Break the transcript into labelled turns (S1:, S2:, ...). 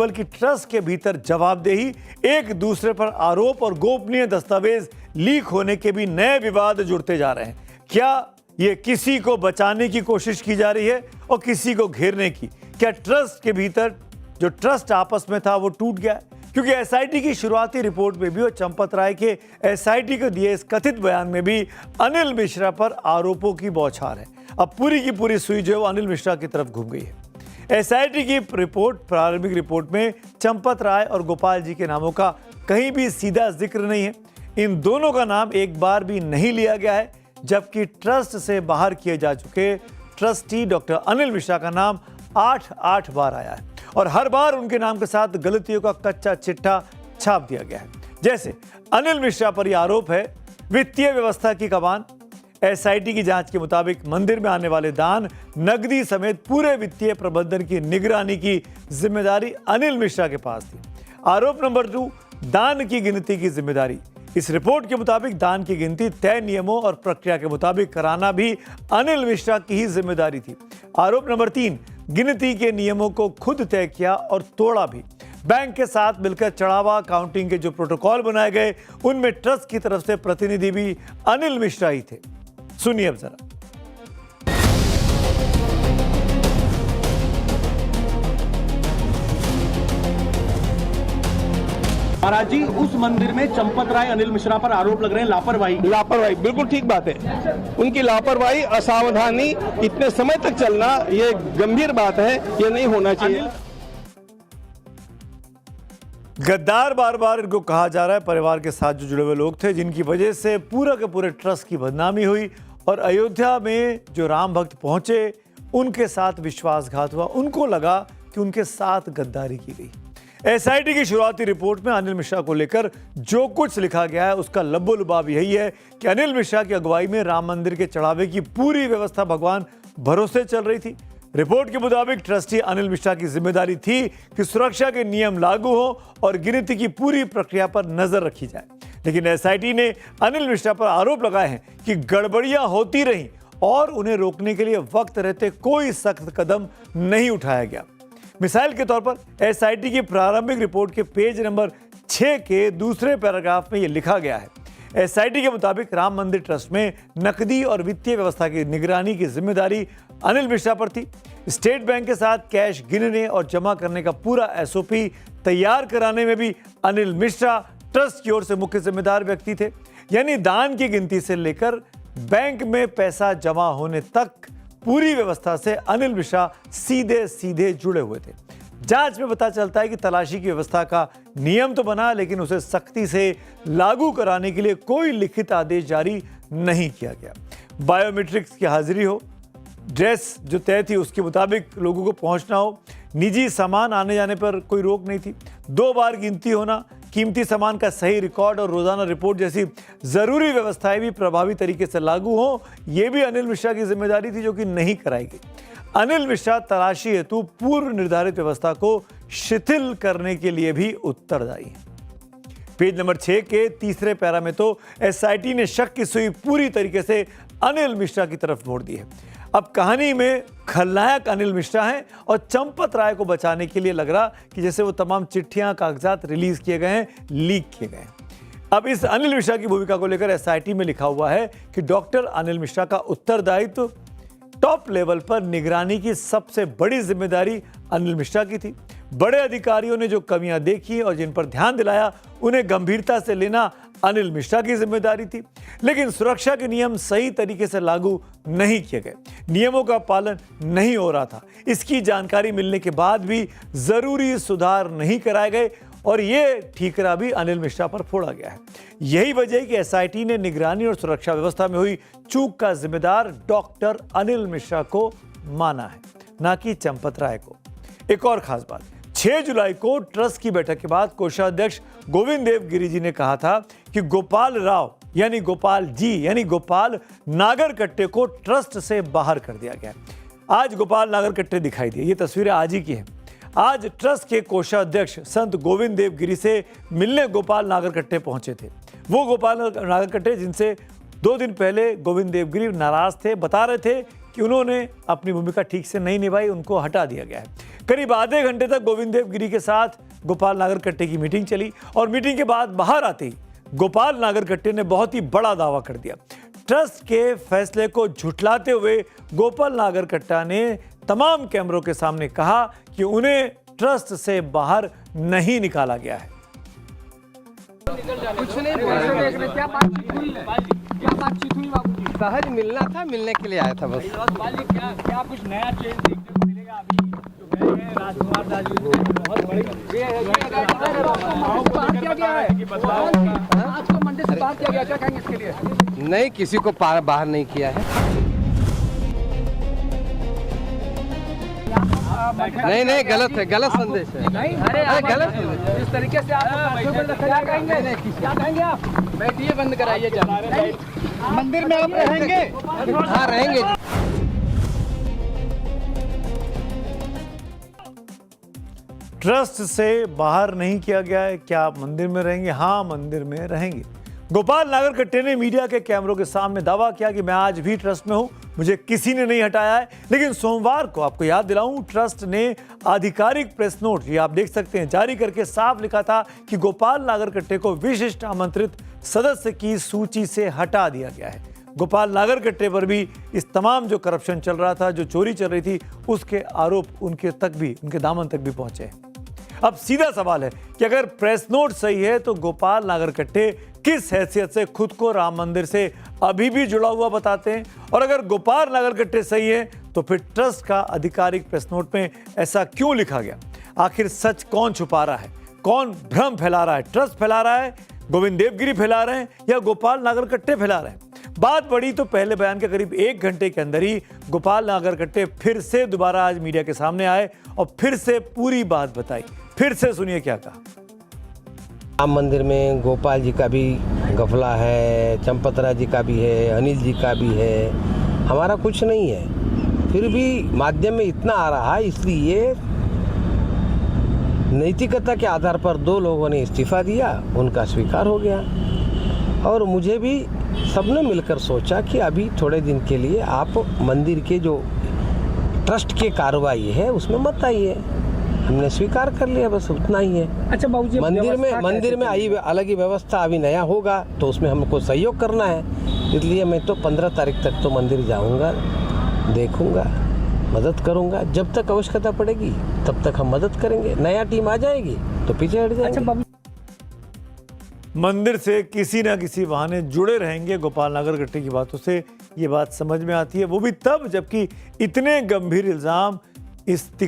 S1: बल्कि ट्रस्ट के भीतर जवाबदेही, एक दूसरे पर आरोप और गोपनीय दस्तावेज लीक होने के भी नए विवाद जुड़ते जा रहे हैं। क्या ये किसी को बचाने की कोशिश की जा रही है और किसी को घेरने की? क्या ट्रस्ट के भीतर जो ट्रस्ट आपस में था वो टूट गया है? क्योंकि एसआईटी की शुरुआती रिपोर्ट में भी और चंपत राय के एसआईटी को दिए इस कथित बयान में भी अनिल मिश्रा पर आरोपों की बौछार है। अब पूरी की पूरी सुई जो है वो अनिल मिश्रा की तरफ घूम गई है। एसआईटी की प्रारंभिक रिपोर्ट में चंपत राय और गोपाल जी के नामों का कहीं भी सीधा जिक्र नहीं है। इन दोनों का नाम एक बार भी नहीं लिया गया है, जबकि ट्रस्ट से बाहर किए जा चुके ट्रस्टी डॉक्टर अनिल मिश्रा का नाम 8 बार आया है और हर बार उनके नाम के साथ गलतियों का कच्चा चिट्ठा छाप दिया गया है। जैसे अनिल मिश्रा पर यह आरोप है वित्तीय व्यवस्था की कमान। एसआईटी की जांच के मुताबिक मंदिर में आने वाले दान, नकदी समेत पूरे वित्तीय प्रबंधन की निगरानी की जिम्मेदारी अनिल मिश्रा के पास थी। आरोप नंबर 2, दान की गिनती की जिम्मेदारी। इस रिपोर्ट के मुताबिक दान की गिनती तय नियमों और प्रक्रिया के मुताबिक कराना भी अनिल मिश्रा की ही जिम्मेदारी थी। आरोप नंबर 3, गिनती के नियमों को खुद तय किया और तोड़ा भी। बैंक के साथ मिलकर चढ़ावा काउंटिंग के जो प्रोटोकॉल बनाए गए उनमें ट्रस्ट की तरफ से प्रतिनिधि भी अनिल मिश्रा ही थे। सुनिए अब जरा।
S2: महाराज जी, उस मंदिर में चंपत राय अनिल मिश्रा पर आरोप लग रहे हैं लापरवाही।
S3: बिल्कुल ठीक बात है। उनकी लापरवाही, असावधानी, इतने समय तक चलना, ये गंभीर बात है, ये नहीं होना चाहिए।
S1: गद्दार बार बार इनको कहा जा रहा है। परिवार के साथ जो जुड़े हुए लोग थे जिनकी वजह से पूरा के पूरे ट्रस्ट की बदनामी हुई और अयोध्या में जो राम भक्त पहुंचे उनके साथ विश्वासघात हुआ। उनको लगा कि उनके साथ गद्दारी की गई। एसआईटी की शुरुआती रिपोर्ट में अनिल मिश्रा को लेकर जो कुछ लिखा गया है उसका लब्बो-लुबाब यही है कि अनिल मिश्रा की अगुवाई में राम मंदिर के चढ़ावे की पूरी व्यवस्था भगवान भरोसे चल रही थी। रिपोर्ट के मुताबिक ट्रस्टी अनिल मिश्रा की जिम्मेदारी थी कि सुरक्षा के नियम लागू हो और गिनती की पूरी प्रक्रिया पर नजर रखी जाए। लेकिन एसआईटी ने अनिल मिश्रा पर आरोप लगाए हैं कि गड़बड़ियां होती रहीं और उन्हें रोकने के लिए वक्त रहते कोई सख्त कदम नहीं उठाया गया। मिसाल के तौर पर एसआईटी की प्रारंभिक रिपोर्ट के पेज नंबर 6 के दूसरे पैराग्राफ में यह लिखा गया है, एसआईटी के मुताबिक राम मंदिर ट्रस्ट में नकदी और वित्तीय व्यवस्था की निगरानी की जिम्मेदारी अनिल मिश्रा पर थी। स्टेट बैंक के साथ कैश गिनने और जमा करने का पूरा एसओपी तैयार कराने में भी अनिल मिश्रा ट्रस्ट की ओर से मुख्य जिम्मेदार व्यक्ति थे। यानी दान की गिनती से लेकर बैंक में पैसा जमा होने तक पूरी व्यवस्था से अनिल मिश्रा सीधे सीधे जुड़े हुए थे। जांच में पता चलता है कि तलाशी की व्यवस्था का नियम तो बना, लेकिन उसे सख्ती से लागू कराने के लिए कोई लिखित आदेश जारी नहीं किया गया। बायोमेट्रिक्स की हाजिरी हो, ड्रेस जो तय थी उसके मुताबिक लोगों को पहुंचना हो, निजी सामान आने जाने पर कोई रोक नहीं थी, 2 बार गिनती होना, कीमती सामान का सही रिकॉर्ड और रोजाना रिपोर्ट जैसी जरूरी व्यवस्थाएं भी प्रभावी तरीके से लागू हो, ये भी अनिल मिश्रा की जिम्मेदारी थी, जो कि नहीं कराई गई। अनिल मिश्रा तलाशी हेतु पूर्व निर्धारित व्यवस्था को शिथिल करने के लिए भी उत्तरदायी है। पेज नंबर 6 के तीसरे पैरा में तो एसआईटी ने शक की सुई पूरी तरीके से अनिल मिश्रा की तरफ मोड़ दी है। अब कहानी में खलनायक अनिल मिश्रा हैं और चंपत राय को बचाने के लिए लग रहा कि जैसे वो तमाम चिट्ठियां, कागजात रिलीज किए गए हैं, लीक किए गए हैं। अब इस अनिल मिश्रा की भूमिका को लेकर एसआईटी में लिखा हुआ है कि डॉक्टर अनिल मिश्रा का उत्तरदायित्व टॉप लेवल पर निगरानी की सबसे बड़ी जिम्मेदारी अनिल मिश्रा की थी। बड़े अधिकारियों ने जो कमियां देखी और जिन पर ध्यान दिलाया उन्हें गंभीरता से लेना अनिल मिश्रा की जिम्मेदारी थी। लेकिन सुरक्षा के नियम सही तरीके से लागू नहीं किए गए, नियमों का पालन नहीं हो रहा था। इसकी जानकारी मिलने के बाद भी जरूरी सुधार नहीं कराए गए और ये ठीकरा भी अनिल मिश्रा पर फोड़ा गया है। यही वजह है कि एसआईटी ने निगरानी और सुरक्षा व्यवस्था में हुई चूक का जिम्मेदार डॉक्टर अनिल मिश्रा को माना है, ना कि चंपत राय को। एक और खास बात, 6 जुलाई को ट्रस्ट की बैठक के बाद कोषाध्यक्ष गोविंद देव गिरी जी ने कहा था कि गोपाल राव यानी गोपाल जी यानी गोपाल नागरकट्टे को ट्रस्ट से बाहर कर दिया गया। आज गोपाल नागरकट्टे दिखाई दिए, ये तस्वीरें आज ही की हैं। आज ट्रस्ट के कोषाध्यक्ष संत गोविंद देव गिरी से मिलने गोपाल नागरकट्टे पहुंचे थे। वो गोपाल नागरकट्टे जिनसे 2 दिन पहले गोविंद देव गिरी नाराज थे, बता रहे थे कि उन्होंने अपनी भूमिका ठीक से नहीं निभाई, उनको हटा दिया गया है। करीब आधे घंटे तक गोविंद देवगिरी के साथ गोपाल नागरकट्टे की मीटिंग चली और मीटिंग के बाद बाहर आते ही गोपाल नागरकट्टे ने बहुत ही बड़ा दावा कर दिया। ट्रस्ट के फैसले को झुठलाते हुए गोपाल नागरकट्टा ने तमाम कैमरों के सामने कहा कि उन्हें ट्रस्ट से बाहर नहीं निकाला गया है।
S4: कुछ नहीं बोला। क्या बातचीत हुई है? क्या बातचीत हुई बाबूजी? सहज मिलना था, मिलने के लिए आया था बस।
S2: क्या कुछ नया चेंज देखने को मिलेगा? अभी जो गए हैं राजकुमार दास जी बहुत बड़ी किया गया है कि बदलाव आज को मंदिर से बात किया गया, क्या कहेंगे इसके लिए?
S4: नहीं, किसी को बाहर नहीं किया है। नहीं, गलत है, गलत संदेश है।
S2: नहीं,
S4: अरे गलत संदेश है।
S2: इस तरीके से आप क्या कहेंगे आप?
S4: बैठिए, बंद कराइए।
S2: मंदिर में आप रहेंगे?
S4: हाँ, रहेंगे।
S1: ट्रस्ट से बाहर नहीं किया गया है, क्या आप मंदिर में रहेंगे? हाँ, मंदिर में रहेंगे। गोपाल नागरकट्टे ने मीडिया के कैमरों के सामने दावा किया कि मैं आज भी ट्रस्ट में हूं, मुझे किसी ने नहीं हटाया है। लेकिन सोमवार को आपको याद दिलाऊं, ट्रस्ट ने आधिकारिक प्रेस नोट, ये आप देख सकते हैं, जारी करके साफ लिखा था कि गोपाल नागरकट्टे को विशिष्ट आमंत्रित सदस्य की सूची से हटा दिया गया है। गोपाल नागरकट्टे पर भी इस तमाम जो करप्शन चल रहा था, जो चोरी चल रही थी, उसके आरोप उनके दामन तक भी पहुंचे हैं। अब सीधा सवाल है कि अगर प्रेस नोट सही है तो गोपाल नागरकट्टे किस हैसियत से खुद को राम मंदिर से अभी भी जुड़ा हुआ बताते हैं? और अगर गोपाल नागरकट्टे सही है तो फिर ट्रस्ट का आधिकारिक प्रेस नोट में ऐसा क्यों लिखा गया? आखिर सच कौन छुपा रहा है? कौन भ्रम फैला रहा है? ट्रस्ट फैला रहा है, गोविंद देवगिरी फैला रहे हैं, या गोपाल नागरकट्टे फैला रहे हैं? बात बढ़ी तो पहले बयान के करीब 1 घंटे के अंदर ही गोपाल नागरकट्टे फिर से दोबारा आज मीडिया के सामने आए और फिर से पूरी बात बताई। फिर से सुनिए क्या कहा।
S4: राम मंदिर में गोपाल जी का भी गफला है, चंपतराय जी का भी है, अनिल जी का भी है, हमारा कुछ नहीं है। फिर भी माध्यम में इतना आ रहा है, इसलिए नैतिकता के आधार पर 2 लोगों ने इस्तीफा दिया, उनका स्वीकार हो गया। और मुझे भी सबने मिलकर सोचा कि अभी थोड़े दिन के लिए आप मंदिर के जो ट्रस्ट की कार्रवाई है उसमें मत आइए। हमने स्वीकार कर लिया, बस उतना ही है।
S2: अच्छा बाबूजी,
S4: मंदिर में आई अलग ही व्यवस्था अभी नया होगा तो उसमें हमको सहयोग करना है, इसलिए मैं तो 15 तारीख तक तो मंदिर जाऊंगा, देखूंगा, मदद करूंगा। जब तक आवश्यकता पड़ेगी तब तक हम मदद करेंगे। नया टीम आ जाएगी तो पीछे हट जाएंगे।
S1: मंदिर से किसी ना किसी बहाने जुड़े रहेंगे गोपाल नागरकट्टे की बातों से, ये बात समझ में आती है, वो भी तब जबकि इतने गंभीर इल्जाम इस